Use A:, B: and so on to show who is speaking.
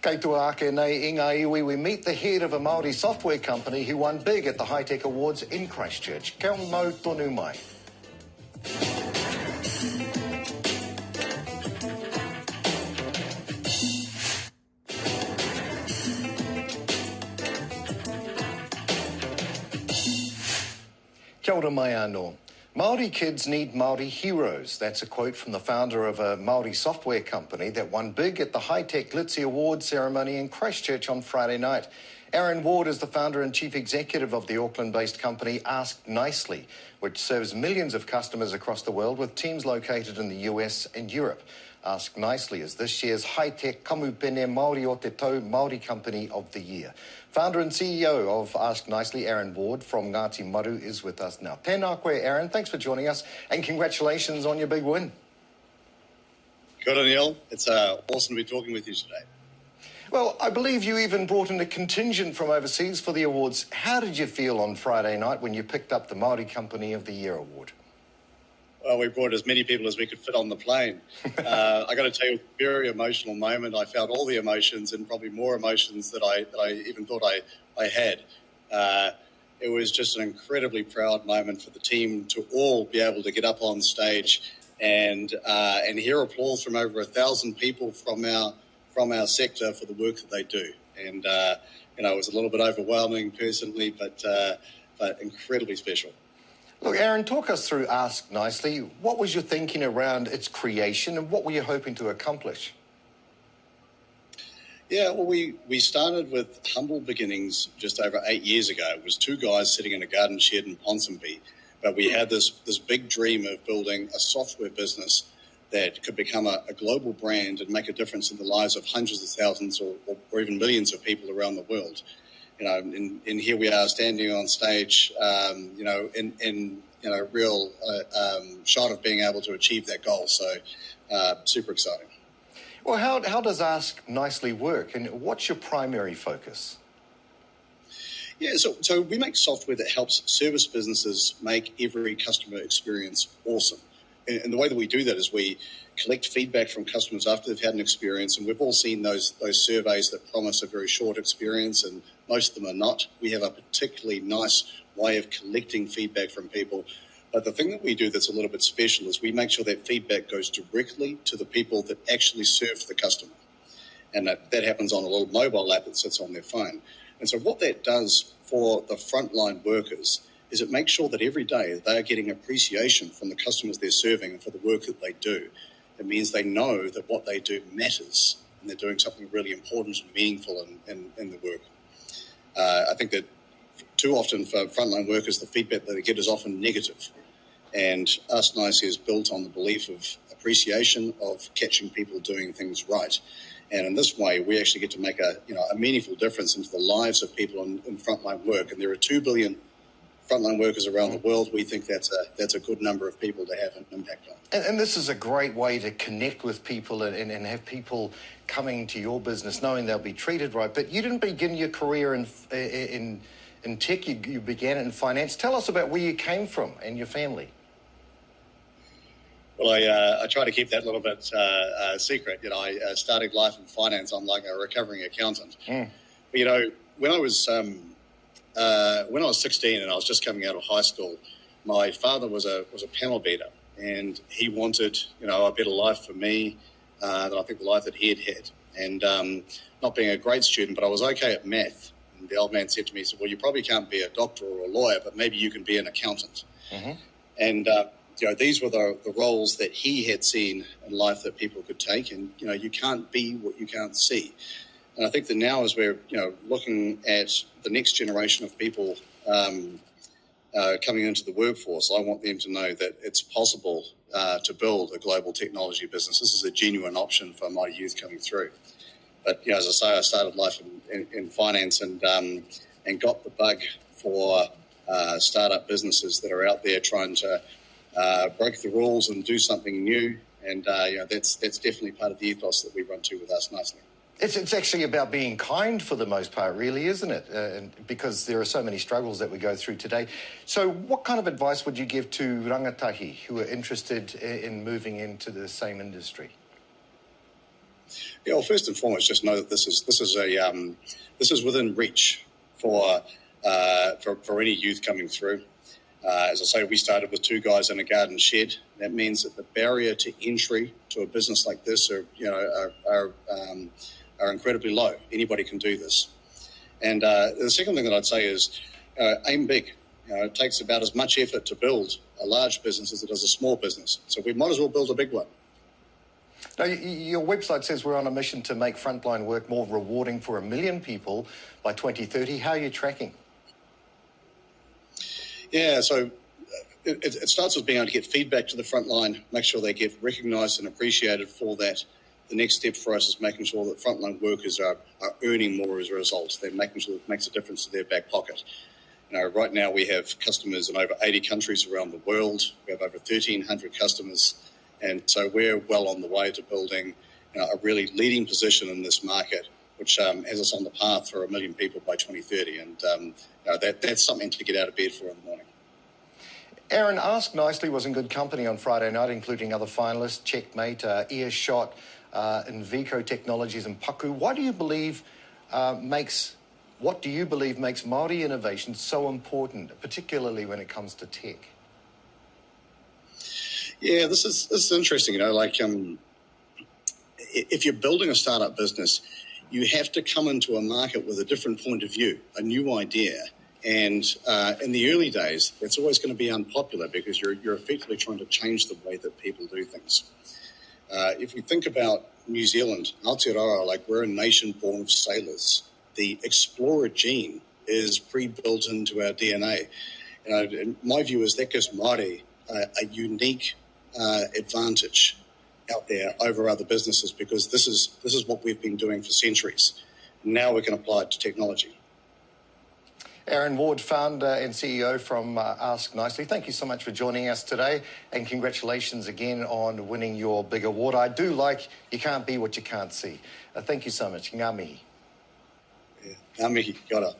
A: Kei tua ake nei i ngā iwi, we meet the head of a Māori software company who won big at the High Tech Awards in Christchurch. Kia mau tonu mai. Kia ora mai anō. Māori kids need Māori heroes. That's a quote from the founder of a Māori software company that won big at the High Tech Glitzy Awards ceremony in Christchurch on Friday night. Aaron Ward is the founder and chief executive of the Auckland-based company AskNicely, which serves millions of customers across the world with teams located in the US and Europe. AskNicely is this year's high-tech kamupene Māori o te tau Māori Company of the Year. Founder and CEO of AskNicely, Aaron Ward from Ngāti Maru, is with us now. Tēnā koe, Aaron. Thanks for joining us, and congratulations on your big win.
B: Good on Neil. It's awesome to be talking with you today.
A: Well, I believe you even brought in a contingent from overseas for the awards. How did you feel on Friday night when you picked up the Māori Company of the Year award?
B: Well, we brought as many people as we could fit on the plane. I got to tell you, it was a very emotional moment. I felt all the emotions and probably more emotions that I even thought I had. It was just an incredibly proud moment for the team to all be able to get up on stage and hear applause from over 1,000 people from our sector for the work that they do. And it was a little bit overwhelming personally, but incredibly special.
A: Look, Aaron, talk us through AskNicely. What was your thinking around its creation and what were you hoping to accomplish?
B: Yeah, well, we started with humble beginnings just over 8 years ago. It was two guys sitting in a garden shed in Ponsonby, but we had this big dream of building a software business that could become a global brand and make a difference in the lives of hundreds of thousands or even millions of people around the world. And here we are standing on stage, in a real shot of being able to achieve that goal. So super exciting.
A: Well, how does AskNicely work, and what's your primary focus?
B: Yeah, so we make software that helps service businesses make every customer experience awesome. And the way that we do that is we collect feedback from customers after they've had an experience, and we've all seen those surveys that promise a very short experience, and most of them are not. We have a particularly nice way of collecting feedback from people. But the thing that we do that's a little bit special is we make sure that feedback goes directly to the people that actually serve the customer. And that happens on a little mobile app that sits on their phone. And so what that does for the frontline workers is it makes sure that every day they are getting appreciation from the customers they're serving and for the work that they do. It means they know that what they do matters and they're doing something really important and meaningful in the work. I think that too often for frontline workers, the feedback that they get is often negative. And AskNicely is built on the belief of appreciation, of catching people doing things right. And in this way, we actually get to make a meaningful difference into the lives of people in frontline work. And there are 2 billion frontline workers around the world. We think that's a good number of people to have an impact on.
A: And this is a great way to connect with people and have people coming to your business knowing they'll be treated right. But you didn't begin your career in tech, you began it in finance. Tell us about where you came from and your family.
B: Well, I try to keep that a little bit secret. I started life in finance. I'm like a recovering accountant. But, when I was 16 and I was just coming out of high school, my father was a panel beater, and he wanted a better life for me than I think the life that he had. And not being a great student, but I was okay at math. And the old man said to me, well, you probably can't be a doctor or a lawyer, but maybe you can be an accountant. Mm-hmm. And these were the roles that he had seen in life that people could take. And, you can't be what you can't see. And I think that now as we're, looking at the next generation of people coming into the workforce, I want them to know that it's possible to build a global technology business. This is a genuine option for my youth coming through. But, as I say, I started life in finance and got the bug for startup businesses that are out there trying to break the rules and do something new. And, that's definitely part of the ethos that we run to with AskNicely.
A: It's actually about being kind for the most part, really, isn't it? Because there are so many struggles that we go through today. So what kind of advice would you give to rangatahi who are interested in moving into the same industry?
B: Yeah, well, first and foremost, just know that this is within reach for any youth coming through. As I say, we started with 2 guys in a garden shed. That means that the barrier to entry to a business like this are incredibly low. Anybody can do this. And the second thing that I'd say is aim big. It takes about as much effort to build a large business as it does a small business. So we might as well build a big one.
A: Now, your website says we're on a mission to make frontline work more rewarding for 1 million people by 2030. How are you tracking?
B: Yeah, so it starts with being able to get feedback to the front line, make sure they get recognised and appreciated for that. The next step for us is making sure that frontline workers are earning more as a result. They're making sure it makes a difference to their back pocket. Right now we have customers in over 80 countries around the world. We have over 1,300 customers. And so we're well on the way to building a really leading position in this market, which has us on the path for 1 million people by 2030. And that's something to get out of bed for in the morning.
A: Aaron, AskNicely was in good company on Friday night, including other finalists, Checkmate, Earshot, Invico Technologies and Paku. What do you believe makes Māori innovation so important, particularly when it comes to tech?
B: Yeah, this is interesting. If you're building a startup business, you have to come into a market with a different point of view, a new idea. And in the early days, it's always going to be unpopular because you're effectively trying to change the way that people do things. If we think about New Zealand, Aotearoa, we're a nation born of sailors. The explorer gene is pre-built into our DNA. And my view is that gives Māori a unique advantage out there over other businesses because this is what we've been doing for centuries. Now we can apply it to technology.
A: Aaron Ward, founder and CEO from AskNicely, thank you so much for joining us today, and congratulations again on winning your big award. I do like you can't be what you can't see. Thank you so much. Ngā mihi.
B: Yeah, ngā mihi, kia ora.